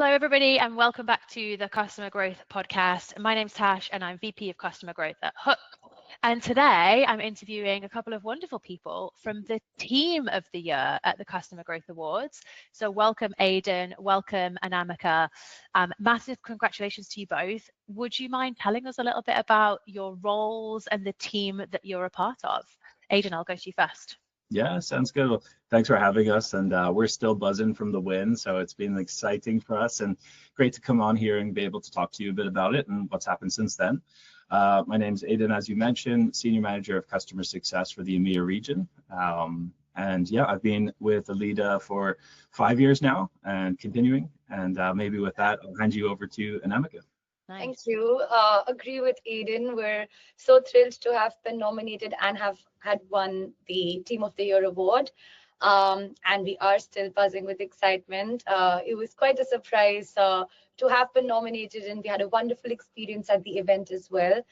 Hello, everybody, and welcome back to the Customer Growth Podcast. My name's Tash, and I'm VP of Customer Growth at Hook. And today I'm interviewing a couple of wonderful people from the Team of the Year at the Customer Growth Awards. So welcome, Aidan, welcome, Anamika. Massive congratulations to you both. Would you mind telling us a little bit about your roles and the team that you're a part of? Aidan, I'll go to you first. Yeah, sounds good. Well, thanks for having us, and we're still buzzing from the win, so it's been exciting for us and great to come on here and be able to talk to you a bit about it and what's happened since then. My name's Aidan, as you mentioned, Senior Manager of Customer Success for the EMEA region. And yeah, I've been with Alida for 5 years now and continuing, and maybe with that, I'll hand you over to Anamika. Nice. Thank you. Agree with Aidan. We're so thrilled to have been nominated and have had won the Team of the Year award. And we are still buzzing with excitement. It was quite a surprise to have been nominated, and we had a wonderful experience at the event as well.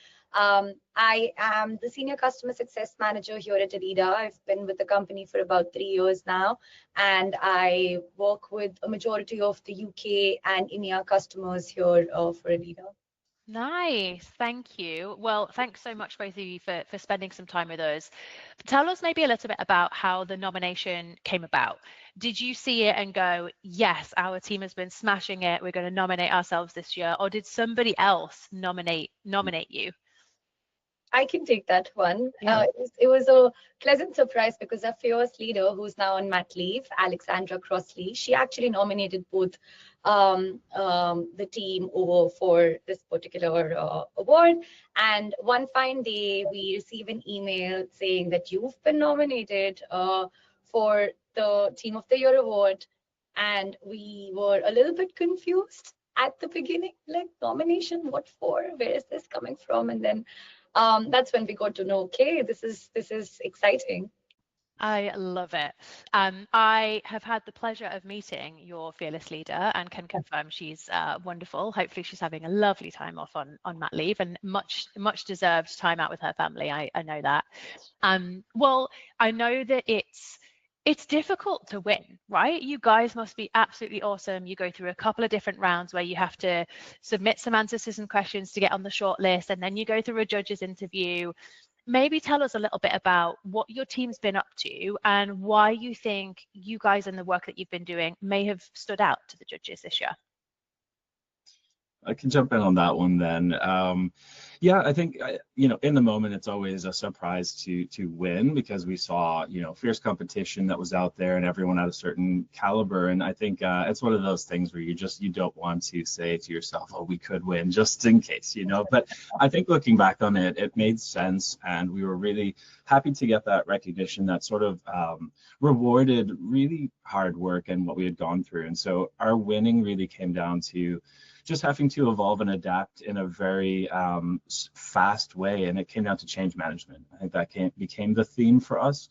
I am the Senior Customer Success Manager here at Alida. I've been with the company for about 3 years now, and I work with a majority of the UK and EMEA customers here for Alida. Nice, thank you. Well, thanks so much, both of you, for spending some time with us. Tell us maybe a little bit about how the nomination came about. Did you see it and go, yes, our team has been smashing it, we're going to nominate ourselves this year, or did somebody else nominate you? I can take that one. Yeah. It was a pleasant surprise because our fearless leader, who's now on mat leave, Alexandra Crossley, she actually nominated both the team over for this particular award. And one fine day, we receive an email saying that you've been nominated for the Team of the Year award. And we were a little bit confused at the beginning, like, nomination, what for? Where is this coming from? And then that's when we got to know, okay, this is exciting. I love it. I have had the pleasure of meeting your fearless leader and can confirm she's wonderful. Hopefully she's having a lovely time off on mat leave and much deserved time out with her family. I know that. Well, I know that it's difficult to win, right? You guys must be absolutely awesome. You go through a couple of different rounds where you have to submit some answers to some questions to get on the short list, and then you go through a judge's interview. Maybe tell us a little bit about what your team's been up to and why you think you guys and the work that you've been doing may have stood out to the judges this year. I can jump in on that one then. Yeah, I think, in the moment, it's always a surprise to win because we saw, fierce competition that was out there and everyone at a certain caliber. And I think it's one of those things where you don't want to say to yourself, oh, we could win just in case, But I think looking back on it, it made sense. And we were really happy to get that recognition that sort of rewarded really hard work and what we had gone through. And so our winning really came down to just having to evolve and adapt in a very fast way, and it came down to change management. I think that became the theme for us.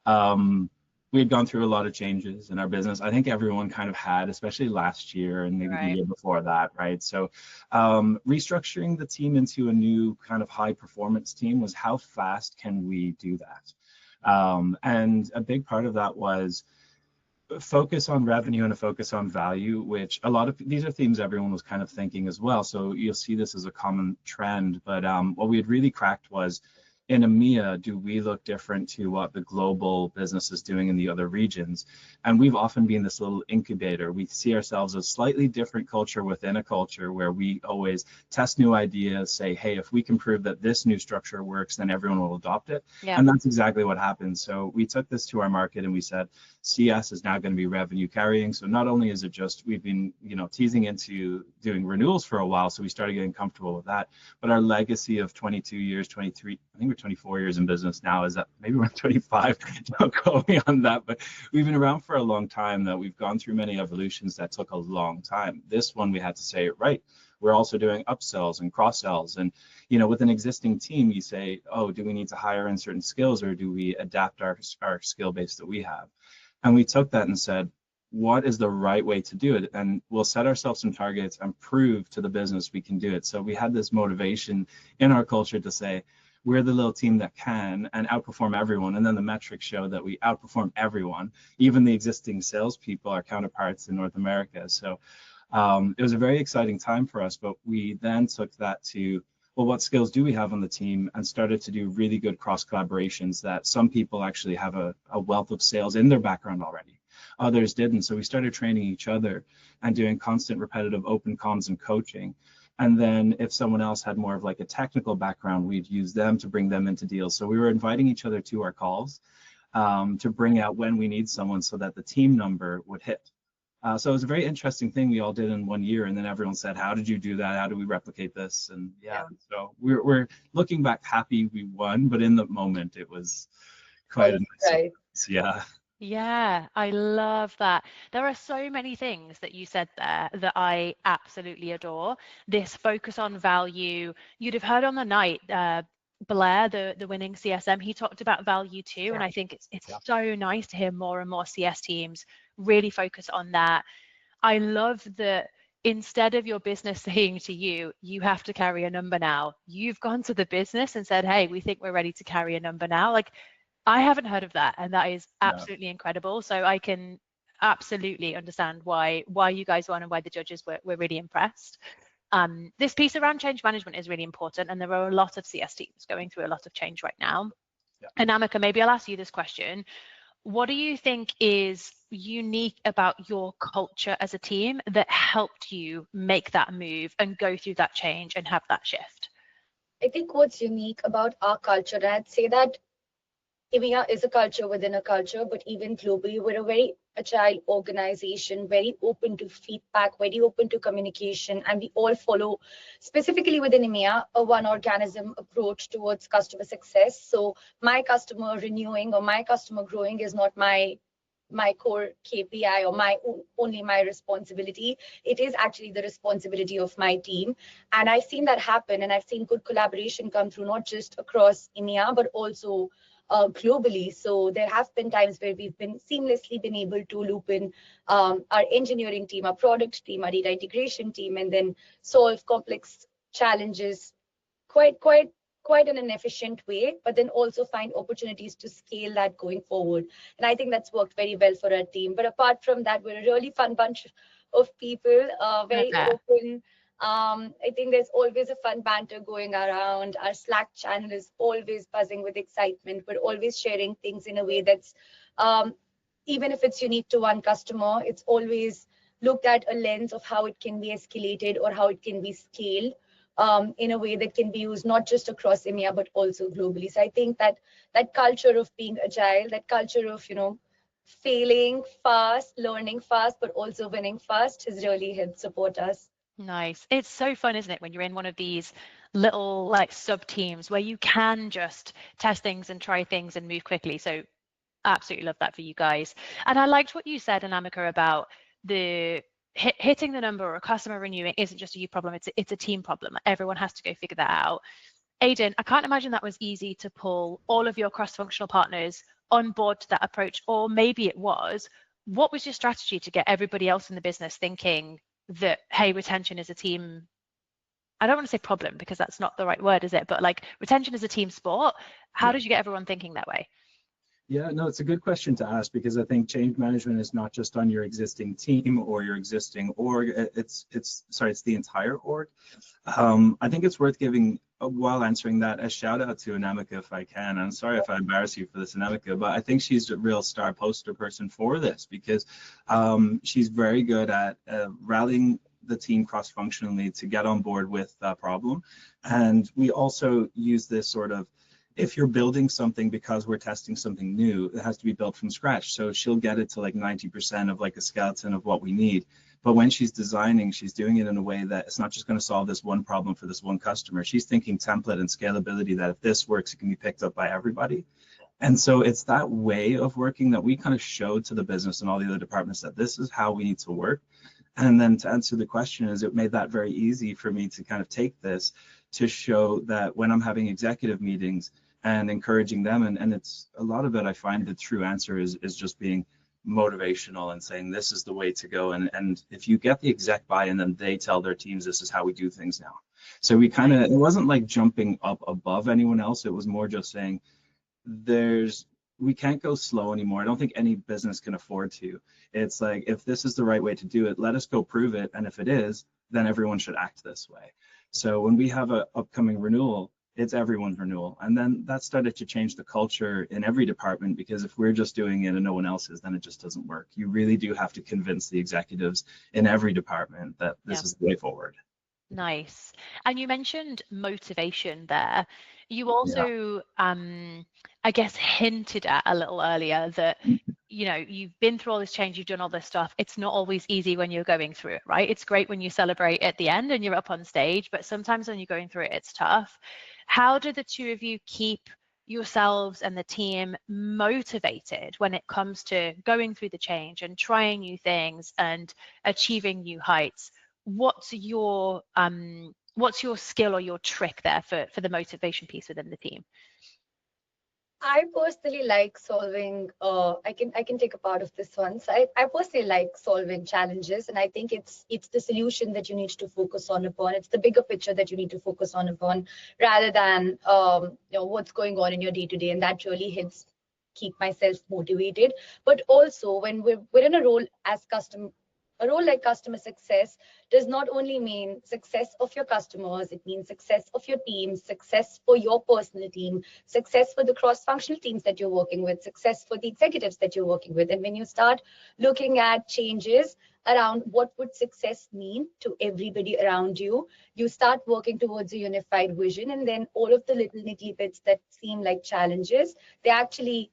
We had gone through a lot of changes in our business. I think everyone kind of had, especially last year and maybe the year before that, right? So restructuring the team into a new kind of high performance team was how fast can we do that? And a big part of that was focus on revenue and a focus on value, which these are themes everyone was kind of thinking as well. So you'll see this as a common trend. But what we had really cracked was, in EMEA, do we look different to what the global business is doing in the other regions? And we've often been this little incubator. We see ourselves as slightly different culture within a culture where we always test new ideas, say, hey, if we can prove that this new structure works, then everyone will adopt it. Yeah. And that's exactly what happened. So we took this to our market and we said, CS is now going to be revenue carrying. So not only is it just, we've been, teasing into doing renewals for a while, so we started getting comfortable with that. But our legacy of 22 years, 23, I think we're 24 years in business now, is that maybe we're 25, don't quote me on that, but we've been around for a long time, that we've gone through many evolutions that took a long time. This one, we had to say it right. We're also doing upsells and cross sells, and with an existing team, you say, oh, do we need to hire in certain skills, or do we adapt our skill base that we have? And we took that and said, what is the right way to do it? And we'll set ourselves some targets and prove to the business we can do it. So we had this motivation in our culture to say, we're the little team that can and outperform everyone. And then the metrics show that we outperform everyone, even the existing salespeople, our counterparts in North America. So It was a very exciting time for us, but we then took that to, well, what skills do we have on the team, and started to do really good cross collaborations that some people actually have a wealth of sales in their background already. Others didn't. So we started training each other and doing constant repetitive open comms and coaching. And then if someone else had more of like a technical background, we'd use them to bring them into deals. So we were inviting each other to our calls to bring out when we need someone so that the team number would hit. So it was a very interesting thing we all did in 1 year, and then everyone said, how did you do that? How do we replicate this? And yeah. So we're looking back happy we won, but in the moment it was quite a nice surprise. Yeah. Yeah, I love that. There are so many things that you said there that I absolutely adore. This focus on value. You'd have heard on the night, Blair, the winning CSM, he talked about value too. And I think it's so nice to hear more and more CS teams really focus on that. I love that instead of your business saying to you, you have to carry a number now, you've gone to the business and said, hey, we think we're ready to carry a number now. Like, I haven't heard of that, and that is absolutely incredible. So I can absolutely understand why you guys won and why the judges were really impressed. This piece around change management is really important, and there are a lot of CS teams going through a lot of change right now. And Amika, maybe I'll ask you this question. What do you think is unique about your culture as a team that helped you make that move and go through that change and have that shift? I think what's unique about our culture, and I'd say that EMEA is a culture within a culture, but even globally, we're a very agile organization, very open to feedback, very open to communication, and we all follow, specifically within EMEA, a one organism approach towards customer success. So my customer renewing or my customer growing is not my core KPI or only my responsibility. It is actually the responsibility of my team. And I've seen that happen, and I've seen good collaboration come through, not just across EMEA, but also globally. So there have been times where we've been seamlessly been able to loop in our engineering team, our product team, our data integration team, and then solve complex challenges quite in an efficient way, but then also find opportunities to scale that going forward. And I think that's worked very well for our team. But apart from that, we're a really fun bunch of people, very open. I think there's always a fun banter going around. Our Slack channel is always buzzing with excitement. We're always sharing things in a way that's, even if it's unique to one customer, it's always looked at a lens of how it can be escalated or how it can be scaled in a way that can be used not just across EMEA, but also globally. So I think that culture of being agile, that culture of, failing fast, learning fast, but also winning fast has really helped support us. Nice. It's so fun, isn't it, when you're in one of these little like sub teams where you can just test things and try things and move quickly. So absolutely love that for you guys. And I liked what you said, Anamika, about the hitting the number or a customer renewing isn't just a you problem, it's a team problem. Everyone has to go figure that out. Aidan, I can't imagine that was easy to pull all of your cross-functional partners on board to that approach, or maybe it was. What was your strategy to get everybody else in the business thinking that, hey, retention is a team, I don't want to say problem because that's not the right word, is it? But like retention is a team sport. How did you get everyone thinking that way? Yeah, no, it's a good question to ask, because I think change management is not just on your existing team or your existing org. It's the entire org. I think it's worth giving, while answering that, a shout out to Anamika if I can. I'm sorry if I embarrass you for this, Anamika, but I think she's a real star poster person for this, because she's very good at rallying the team cross-functionally to get on board with that problem. And we also use this sort of, if you're building something because we're testing something new, it has to be built from scratch. So she'll get it to like 90% of like a skeleton of what we need. But when she's designing, she's doing it in a way that it's not just going to solve this one problem for this one customer. She's thinking template and scalability, that if this works, it can be picked up by everybody. And so it's that way of working that we kind of showed to the business and all the other departments that this is how we need to work. And then to answer the question, is it made that very easy for me to kind of take this to show that when I'm having executive meetings and encouraging them, and it's a lot of it, I find the true answer is just being motivational and saying this is the way to go. And if you get the exec buy-in, then they tell their teams this is how we do things now. So we kind of, it wasn't like jumping up above anyone else. It was more just saying we we can't go slow anymore. I don't think any business can afford to. It's like, if this is the right way to do it, let us go prove it. And if it is, then everyone should act this way. So when we have an upcoming renewal, it's everyone's renewal. And then that started to change the culture in every department, because if we're just doing it and no one else is, then it just doesn't work. You really do have to convince the executives in every department that this is the way forward. Nice. And you mentioned motivation there. You also, I guess, hinted at a little earlier that, you know, you've been through all this change, you've done all this stuff. It's not always easy when you're going through it, right? It's great when you celebrate at the end and you're up on stage, but sometimes when you're going through it, it's tough. How do the two of you keep yourselves and the team motivated when it comes to going through the change and trying new things and achieving new heights? What's your skill or your trick there for the motivation piece within the team? I personally like solving, I can take a part of this one. So I personally like solving challenges, and I think it's the solution that you need to focus on upon. It's the bigger picture that you need to focus on upon, rather than what's going on in your day-to-day, and that really helps keep myself motivated. But also, when we're in a role like customer success does not only mean success of your customers, it means success of your team, success for your personal team, success for the cross-functional teams that you're working with, success for the executives that you're working with. And when you start looking at changes around what would success mean to everybody around you, you start working towards a unified vision, and then all of the little nitty bits that seem like challenges, they actually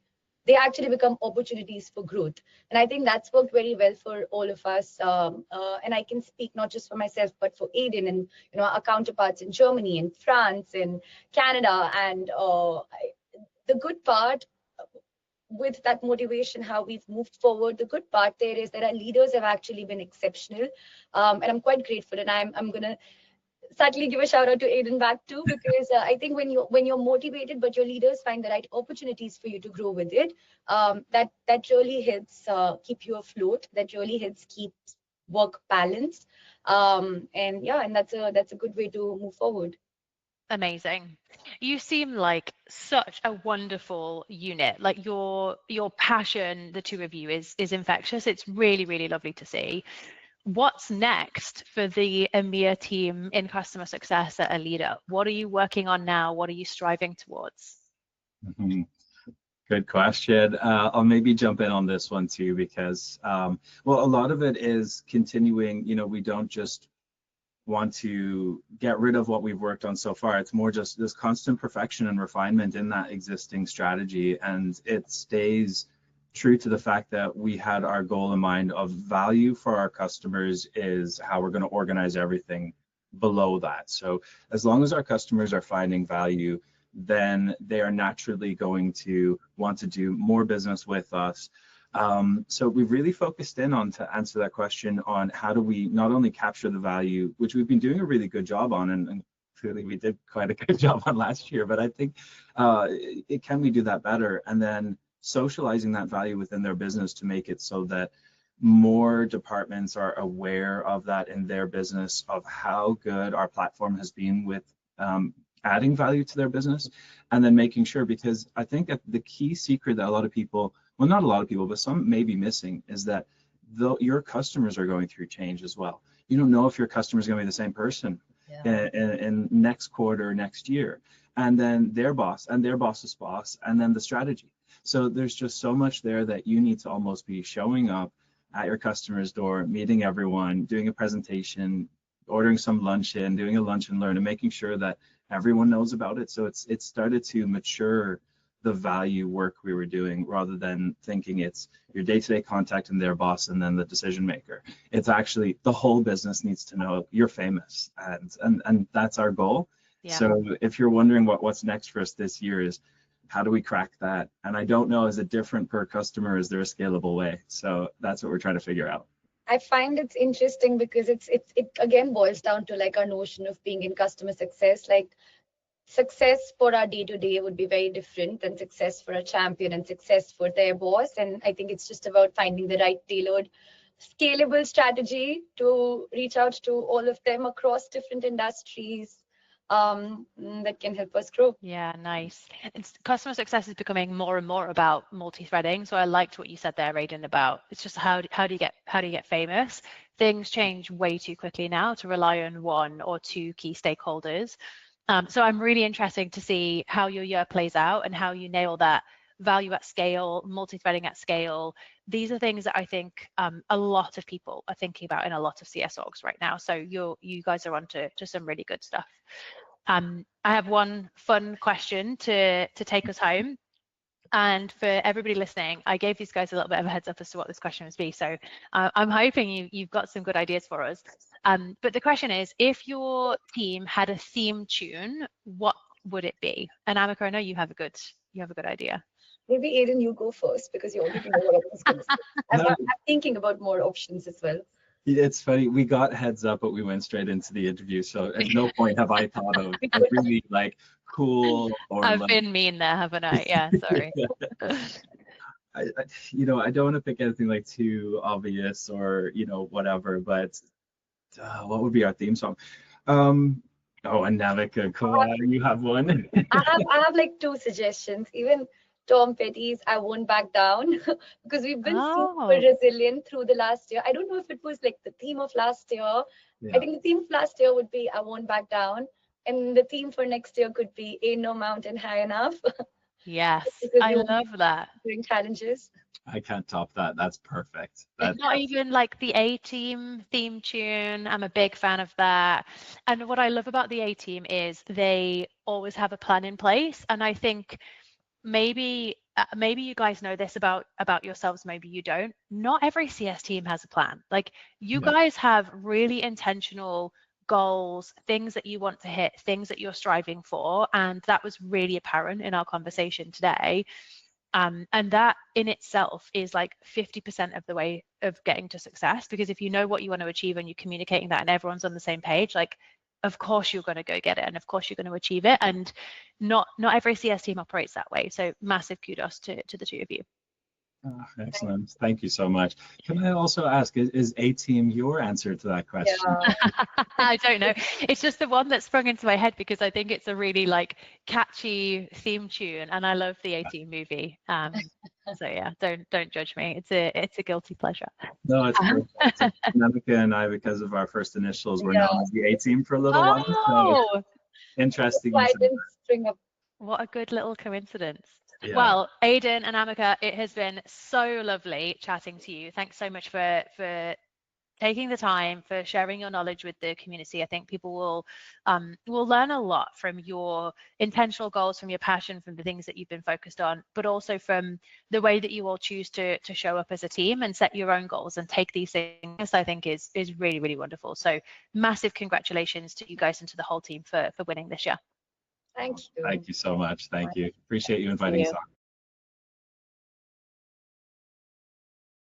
become opportunities for growth. And I think that's worked very well for all of us. And I can speak not just for myself, but for Aiden and our counterparts in Germany and France and Canada. And the good part with that motivation, how we've moved forward, the good part there is that our leaders have actually been exceptional. And I'm quite grateful. And I'm going to subtly give a shout out to Aiden back too, because I think when you're motivated, but your leaders find the right opportunities for you to grow with it, that really helps keep you afloat. That really helps keep work balanced. And that's a good way to move forward. Amazing. You seem like such a wonderful unit. Like your passion, the two of you, is infectious. It's really, really lovely to see. What's next for the EMEA team in customer success at Alida? What are you working on now? What are you striving towards? Good question. I'll maybe jump in on this one too, because, well, a lot of it is continuing. We don't just want to get rid of what we've worked on so far. It's more just this constant perfection and refinement in that existing strategy, and it stays true to the fact that we had our goal in mind of value for our customers is how we're going to organize everything below that. So as long as our customers are finding value, then they are naturally going to want to do more business with us. So we've really focused in on, to answer that question, on how do we not only capture the value, which we've been doing a really good job on, and clearly we did quite a good job on last year, but I think can we do that better? And then socializing that value within their business to make it so that more departments are aware of that in their business, of how good our platform has been with adding value to their business, and then making sure, because I think that the key secret that a lot of people, well, not a lot of people, but some may be missing, is that your customers are going through change as well. You don't know if your customer is going to be the same person in next quarter, next year, and then their boss and their boss's boss, and then the strategy. So there's just so much there that you need to almost be showing up at your customer's door, meeting everyone, doing a presentation, ordering some lunch in, doing a lunch and learn, and making sure that everyone knows about it. So it's started to mature the value work we were doing, rather than thinking it's your day-to-day contact and their boss and then the decision maker. It's actually the whole business needs to know you're famous, and that's our goal. Yeah. So if you're wondering what's next for us this year, is how do we crack that? And I don't know, is it different per customer? Is there a scalable way? So that's what we're trying to figure out. I find it's interesting because it again boils down to like our notion of being in customer success. Like success for our day-to-day would be very different than success for a champion and success for their boss. And I think it's just about finding the right tailored, scalable strategy to reach out to all of them across different industries, that can help us grow. Yeah, nice. Customer success is becoming more and more about multi-threading. So I liked what you said there, Aidan, about it's just how do you get famous? Things change way too quickly now to rely on one or two key stakeholders. So I'm really interested to see how your year plays out and how you nail that value at scale, multi-threading at scale. These are things that I think a lot of people are thinking about in a lot of CS orgs right now. So you guys are onto some really good stuff. I have one fun question to take us home. And for everybody listening, I gave these guys a little bit of a heads up as to what this question would be. So I'm hoping you've got some good ideas for us. But the question is, if your team had a theme tune, what would it be? And Amika, I know you have a good idea. Maybe Aidan, you go first because you already know what I was going to say. I'm thinking about more options as well. It's funny, we got heads up, but we went straight into the interview. So at no point have I thought of a really like cool or I've like... been mean there, haven't I? Yeah, sorry. I don't want to pick anything like too obvious or, whatever, but what would be our theme song? And Navika, you have one? I have like two suggestions. Even Tom Petty's I Won't Back Down, because we've been super resilient through the last year. I don't know if it was like the theme of last year. Yeah. I think the theme of last year would be I Won't Back Down. And the theme for next year could be Ain't No Mountain High Enough. Yes, I love that. During challenges. I can't top that. That's perfect. It's not even like the A-Team theme tune. I'm a big fan of that. And what I love about the A-Team is they always have a plan in place. And I think maybe you guys know this about yourselves, maybe you don't. Not every CS team has a plan. Like you guys have really intentional goals, things that you want to hit, things that you're striving for, and that was really apparent in our conversation today. And that in itself is like 50% of the way of getting to success, because if you know what you want to achieve and you're communicating that and everyone's on the same page, like of course you're going to go get it and of course you're going to achieve it. And not every CS team operates that way. So massive kudos to the two of you. Oh, excellent. Thank you so much. Can I also ask, is A-Team your answer to that question? Yeah. I don't know. It's just the one that sprung into my head because I think it's a really like catchy theme tune, and I love the A-Team movie. So yeah, don't judge me. It's a guilty pleasure. No, it's perfect. Namika and I, because of our first initials, were known as the A-Team for a little while. So interesting. What a good little coincidence. Yeah. Well, Aidan and Amika, it has been so lovely chatting to you. Thanks so much for taking the time, for sharing your knowledge with the community. I think people will learn a lot from your intentional goals, from your passion, from the things that you've been focused on, but also from the way that you all choose to show up as a team and set your own goals and take these things. I think is really, really wonderful. So massive congratulations to you guys and to the whole team for winning this year. Thank you. Thank you so much. Thank you. Appreciate you inviting us on.